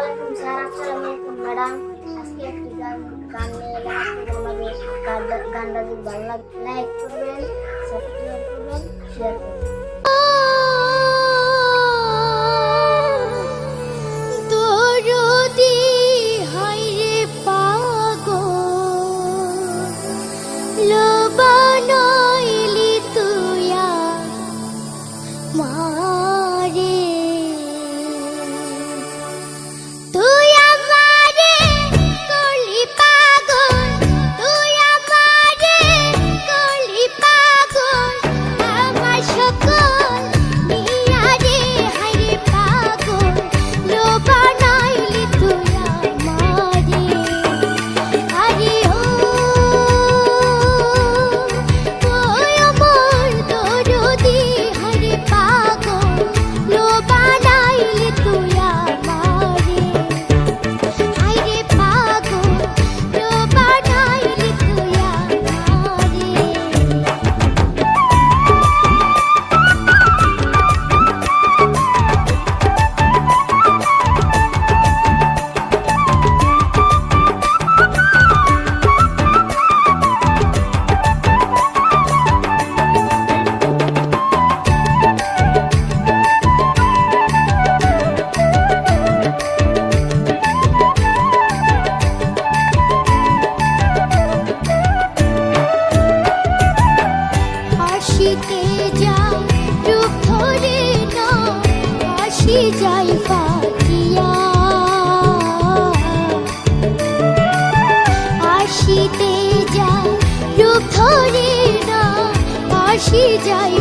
ওয়ালাইকুম স্যার, আসসালামু আলাইকুম ম্যাডাম। আজকে একটি গান নিয়ে এলাম আপনাদের মাঝে। গানটা যদি ভালো লাগে লাইক করবেন, সাবস্ক্রাইব করবেন, শেয়ার করবেন। দরদি হায়রে পাগল লবানাইলি তুয়া মারে তুই আমারে করলি পাগল, তুই আমারে করলি পাগল, আমার সকল নিয়া রে হায়রে পাগল লবানাইলি তুই আমারে। আরে ও আমার দরদি হায়রে পাগল লবানাইলি তুই আমারে। হায়রে পাগল লবানাইলি তুই আমারে। হাসিতে যায় রূপ ধরে না, হাসি যায় পাতিয়া। হাসিতে যায় রূপ ধরে না, হাসি যায়